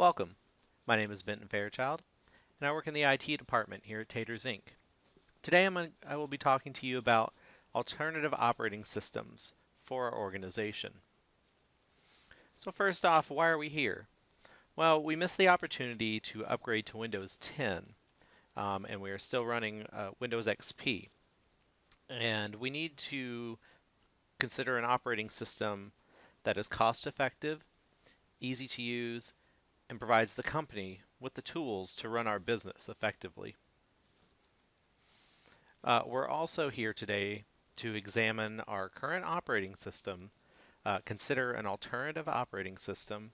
Welcome. My name is Benton Fairchild, and I work in the IT department here at TatersInc. Today I will be talking to you about alternative operating systems for our organization. So first off, why are we here? Well, we missed the opportunity to upgrade to Windows 10, and we are still running Windows XP. And we need to consider an operating system that is cost effective, easy to use, and provides the company with the tools to run our business effectively. We're also here today to examine our current operating system, consider an alternative operating system,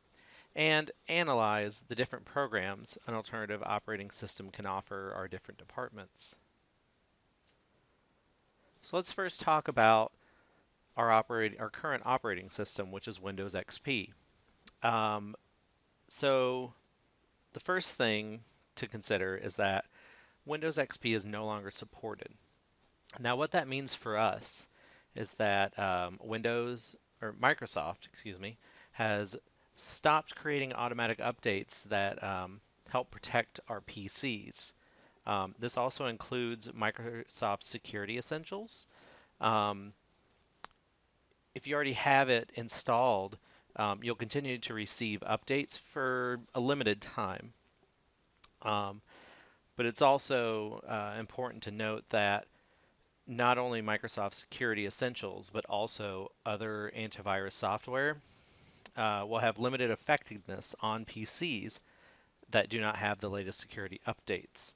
and analyze the different programs an alternative operating system can offer our different departments. So let's first talk about our current operating system, which is Windows XP. So the first thing to consider is that Windows XP is no longer supported. Now, what that means for us is that Microsoft, excuse me, has stopped creating automatic updates that help protect our PCs. This also includes Microsoft Security Essentials. Um, if you already have it installed, you'll continue to receive updates for a limited time. Um, but it's also important to note that not only Microsoft Security Essentials, but also other antivirus software will have limited effectiveness on PCs that do not have the latest security updates.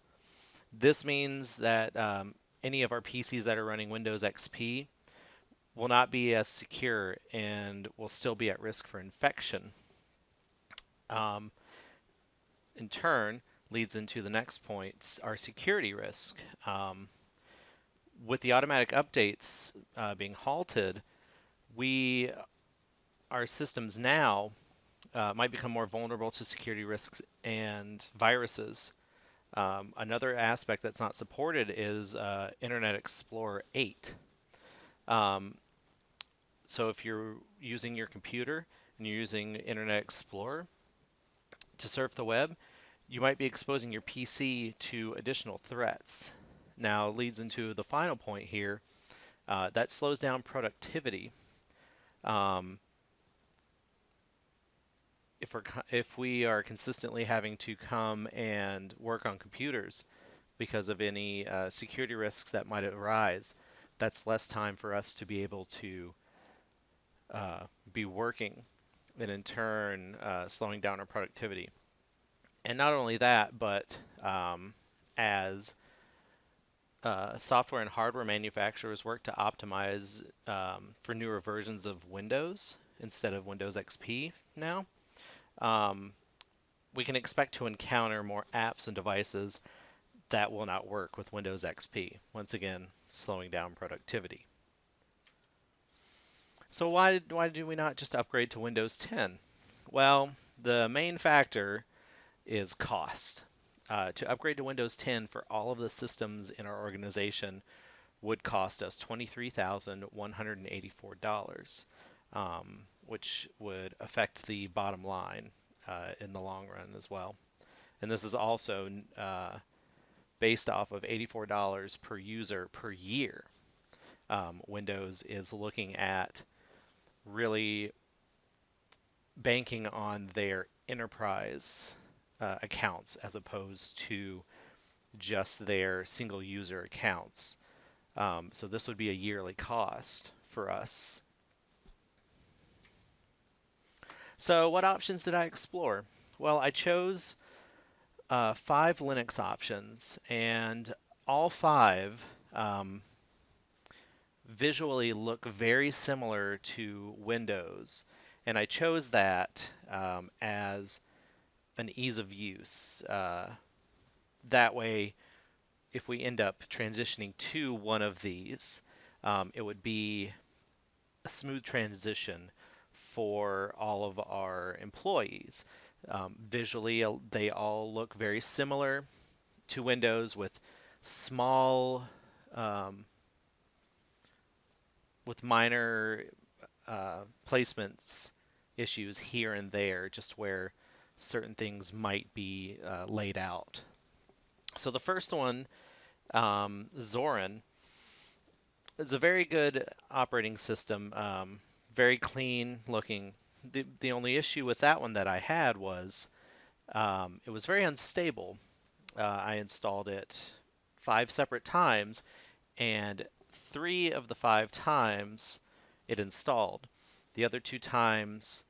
This means that any of our PCs that are running Windows XP will not be as secure and will still be at risk for infection. Um, in turn, leads into the next point, our security risk. With the automatic updates being halted, our systems now might become more vulnerable to security risks and viruses. Another aspect that's not supported is Internet Explorer 8. Um, so if you're using your computer and you're using Internet Explorer to surf the web, you might be exposing your PC to additional threats. Now leads into the final point here, that slows down productivity. Um, if we are consistently having to come and work on computers because of any security risks that might arise, that's less time for us to be able to be working, and in turn slowing down our productivity. And not only that, but as software and hardware manufacturers work to optimize for newer versions of Windows instead of Windows XP now, um, we can expect to encounter more apps and devices that will not work with Windows XP, once again, slowing down productivity. So why do we not just upgrade to Windows 10? Well, the main factor is cost. To upgrade to Windows 10 for all of the systems in our organization would cost us $23,184, which would affect the bottom line in the long run as well. And this is also based off of $84 per user per year. Windows is looking at really banking on their enterprise accounts as opposed to just their single user accounts. So this would be a yearly cost for us. So what options did I explore? Well, I chose 5 Linux options, and all 5 visually look very similar to Windows. And I chose that as an ease of use. That way, if we end up transitioning to one of these, it would be a smooth transition for all of our employees. Visually, they all look very similar to Windows with small, um, with minor placements issues here and there, just where certain things might be laid out. So the first one, Zorin, is a very good operating system, very clean looking. The only issue with that one that I had was it was very unstable. I installed it 5 separate times, and 3 of the 5 times it installed. The other 2 times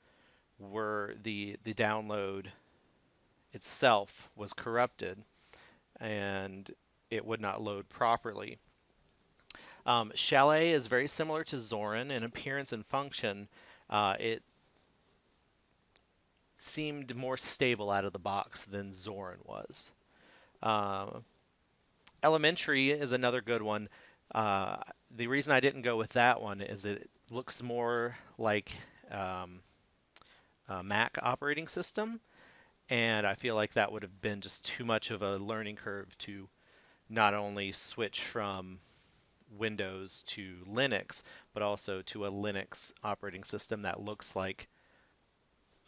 were the download itself was corrupted and it would not load properly. Chalet is very similar to Zorin in appearance and function. It seemed more stable out of the box than Zorin was. Uh, Elementary is another good one. Uh, the reason I didn't go with that one is it looks more like um, a Mac operating system, and I feel like that would have been just too much of a learning curve to not only switch from Windows to Linux, but also to a Linux operating system that looks like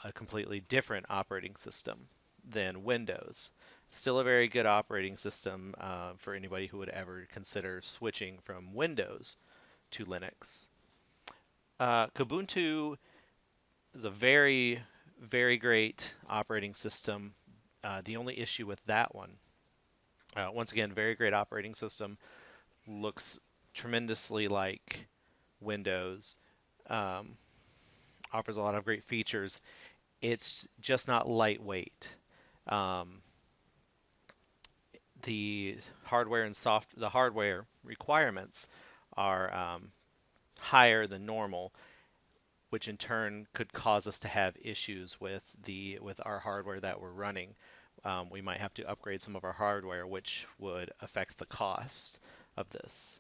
a completely different operating system than Windows. Still a very good operating system for anybody who would ever consider switching from Windows to Linux. Kubuntu is a very, very great operating system. The only issue with that one, once again, very great operating system, looks tremendously like Windows, um, offers a lot of great features. It's just not lightweight. Um, the hardware requirements are higher than normal, which in turn could cause us to have issues with our hardware that we're running. We might have to upgrade some of our hardware, which would affect the cost of this.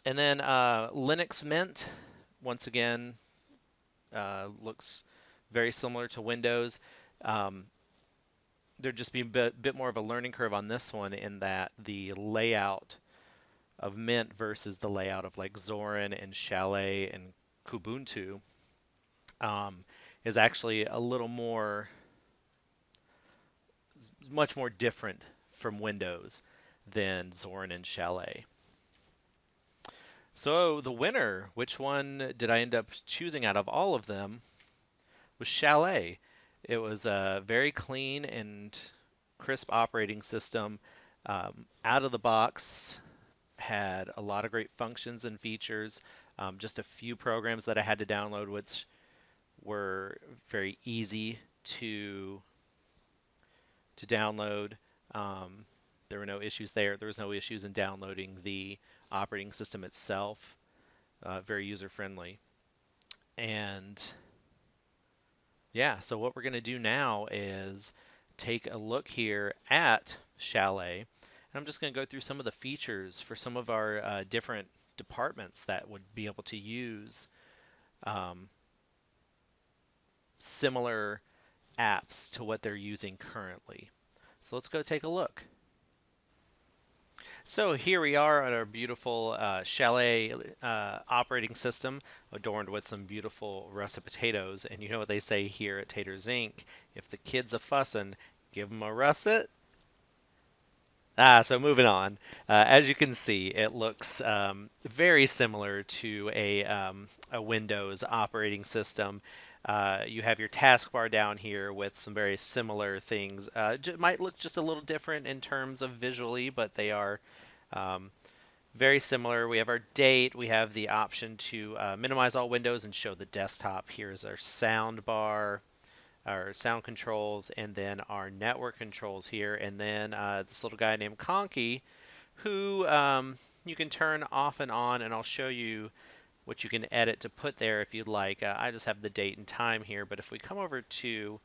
And then Linux Mint, once again, looks very similar to Windows. Um, there'd just be a bit more of a learning curve on this one in that the layout of Mint versus the layout of like Zorin and Chalet and Kubuntu um, is actually a little more, much more different from Windows than Zorin and Chalet. So the winner, which one did I end up choosing out of all of them, was Chalet. It was a very clean and crisp operating system. Out of the box, had a lot of great functions and features. Just a few programs that I had to download, which were very easy to download. Um, there were no issues there. There was no issues in downloading the operating system itself. Very user friendly. And yeah, so what we're going to do now is take a look here at Chalet. And I'm just going to go through some of the features for some of our different departments that would be able to use um, similar apps to what they're using currently. So let's go take a look. So here we are on our beautiful Chalet operating system, adorned with some beautiful russet potatoes. And you know what they say here at TatersInc: if the kids a fussin', give 'em a russet. So moving on. As you can see, it looks very similar to a Windows operating system. You have your taskbar down here with some very similar things. Might look just a little different in terms of visually, but they are um, very similar. We have our date. We have the option to minimize all windows and show the desktop. Here's our sound bar, our sound controls, and then our network controls here. And then this little guy named Conky, who you can turn off and on, and I'll show you what you can edit to put there if you'd like. I just have the date and time here, but if we come over to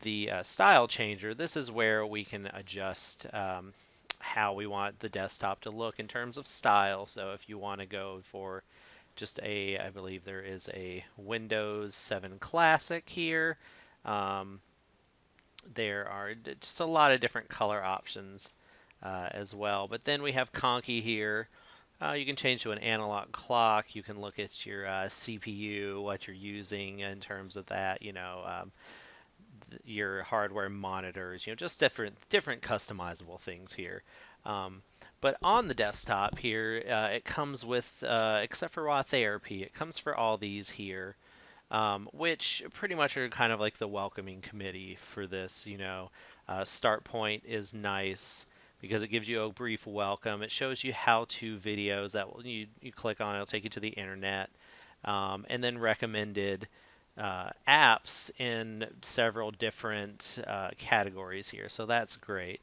the style changer, this is where we can adjust how we want the desktop to look in terms of style. So if you want to go for just I believe there is a Windows 7 Classic here. Um, there are just a lot of different color options as well. But then we have Conky here. You can change to an analog clock. You can look at your CPU, what you're using in terms of that. your hardware monitors, just different customizable things here. Um, but on the desktop here, it comes with, except for raw therapy, it comes for all these here, which pretty much are kind of like the welcoming committee for this. Start point is nice because it gives you a brief welcome. It shows you how-to videos that you click on, it'll take you to the internet, and then recommended apps in several different categories here. So that's great.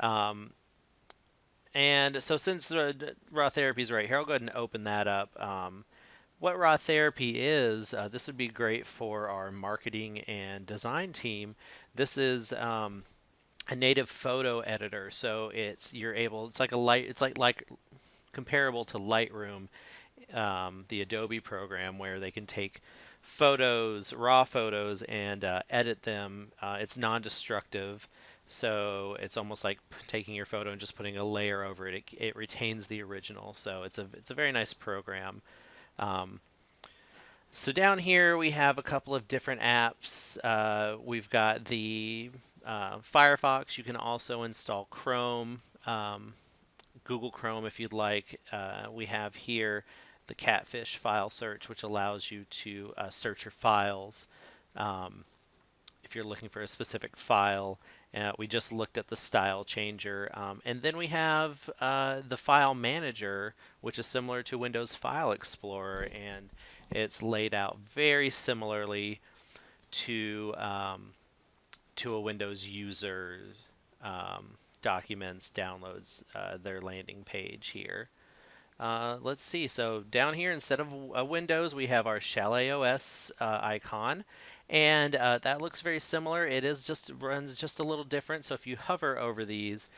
Um, and so since raw therapy is right here, I'll go ahead and open that up. What raw therapy is, this would be great for our marketing and design team. This is a native photo editor, so it's like like comparable to Lightroom, the Adobe program, where they can take photos, raw photos, and edit them. It's non-destructive, so it's almost like taking your photo and just putting a layer over it. It retains the original, so it's a very nice program. Um, so down here we have a couple of different apps. We've got the Firefox. You can also install Chrome, Google Chrome if you'd like. We have here the Catfish file search, which allows you to search your files um, if you're looking for a specific file. We just looked at the style changer. And then we have the file manager, which is similar to Windows File Explorer, and it's laid out very similarly to to a Windows user um, documents, downloads their landing page here. Let's see. So down here, instead of Windows, we have our Chalet OS icon, and that looks very similar. It is just runs just a little different. So if you hover over these,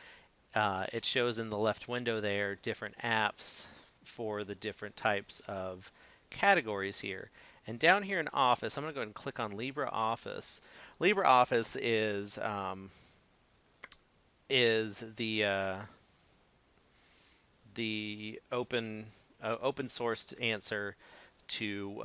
it shows in the left window there different apps for the different types of categories here. And down here in Office, I'm going to go ahead and click on LibreOffice. LibreOffice is the open sourced answer to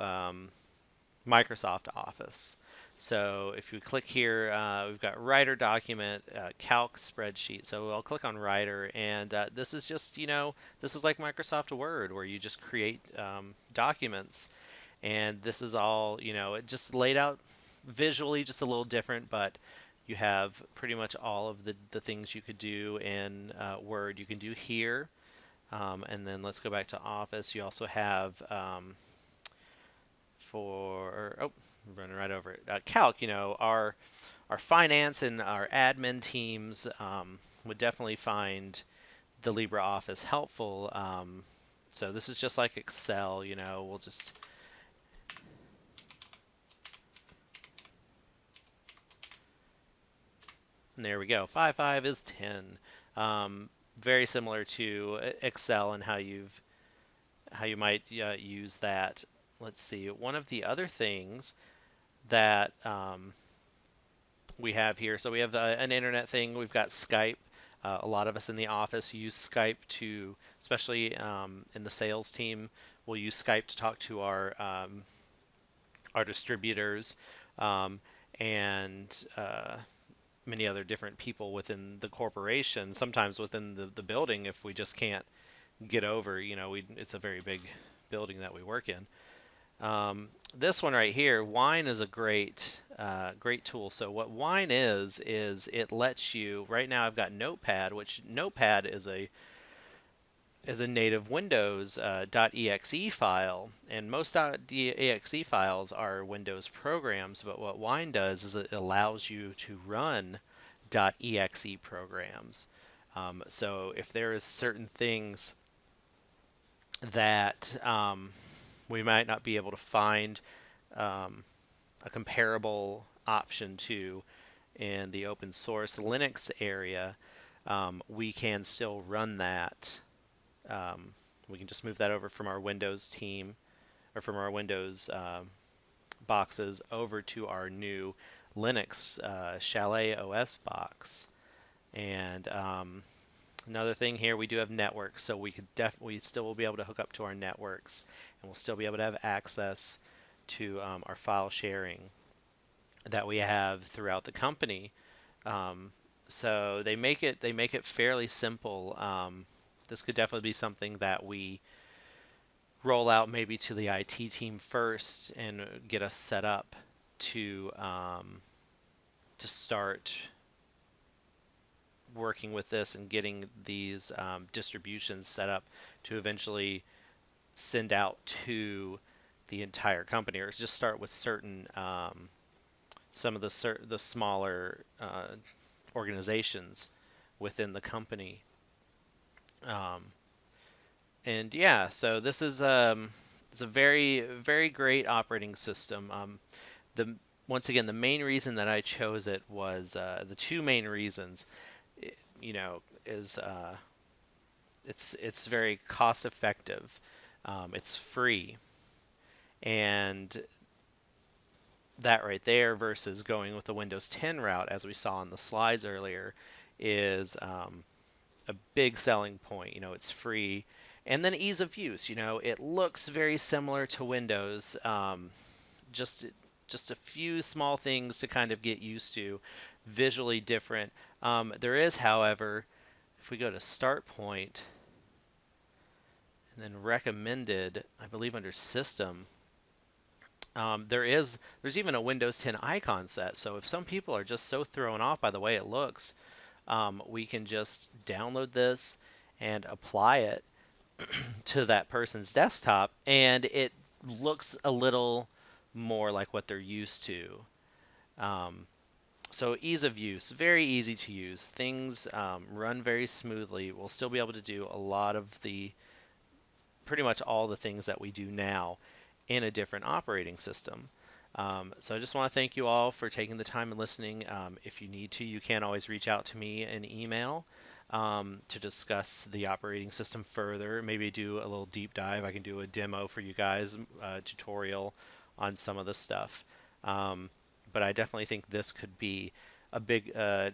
Microsoft Office. So if you click here, we've got Writer document, Calc spreadsheet. So I'll click on Writer, and this is just, this is like Microsoft Word, where you just create documents. And this is all, it just laid out visually just a little different, but you have pretty much all of the things you could do in Word you can do here. And then let's go back to Office. You also have oh, I'm running right over it. Calc, our finance and our admin teams would definitely find the LibreOffice helpful. So this is just like Excel, we'll just and there we go. 5, 5 is 10. Very similar to Excel and how you might use that. Let's see. One of the other things that we have here, so we have an internet thing. We've got Skype. A lot of us in the office use Skype to, especially in the sales team, we'll use Skype to talk to our distributors and many other different people within the corporation, sometimes within the building if we just can't get over, it's a very big building that we work in. This one right here, Wine, is a great tool. So what Wine is it lets you, right now I've got Notepad, which Notepad is a native Windows .exe file, and most .exe files are Windows programs, but what Wine does is it allows you to run .exe programs. So if there is certain things that we might not be able to find a comparable option to in the open source Linux area, we can still run that. We can just move that over from our Windows team or from our Windows boxes over to our new Linux Chalet OS box. And another thing here, we do have networks, so we still will be able to hook up to our networks, and we'll still be able to have access to our file sharing that we have throughout the company. Um, so they make it fairly simple. This could definitely be something that we roll out maybe to the IT team first and get us set up to start working with this and getting these distributions set up to eventually send out to the entire company, or just start with certain some of the smaller organizations within the company. Um, and yeah, so this is it's a very great operating system. The Once again, the main reason that I chose it was the two main reasons. You know, is it's very cost effective. It's free, and that right there versus going with the Windows 10 route, as we saw in the slides earlier, is a big selling point. You know, it's free, and then ease of use. You know, it looks very similar to Windows. Just just a few small things to kind of get used to, visually different. There is, however, if we go to Start Point and then Recommended, I believe under System, there's even a Windows 10 icon set. So if some people are just so thrown off by the way it looks, we can just download this and apply it to that person's desktop, and it looks a little more like what they're used to. Um, so ease of use, very easy to use. Things run very smoothly. We'll still be able to do a lot of pretty much all the things that we do now in a different operating system. So I just want to thank you all for taking the time and listening. If you need to, you can always reach out to me in email to discuss the operating system further. Maybe do a little deep dive. I can do a demo for you guys, tutorial on some of the stuff. But I definitely think this could be a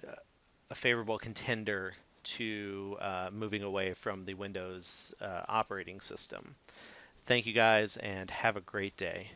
a favorable contender to moving away from the Windows operating system. Thank you guys, and have a great day.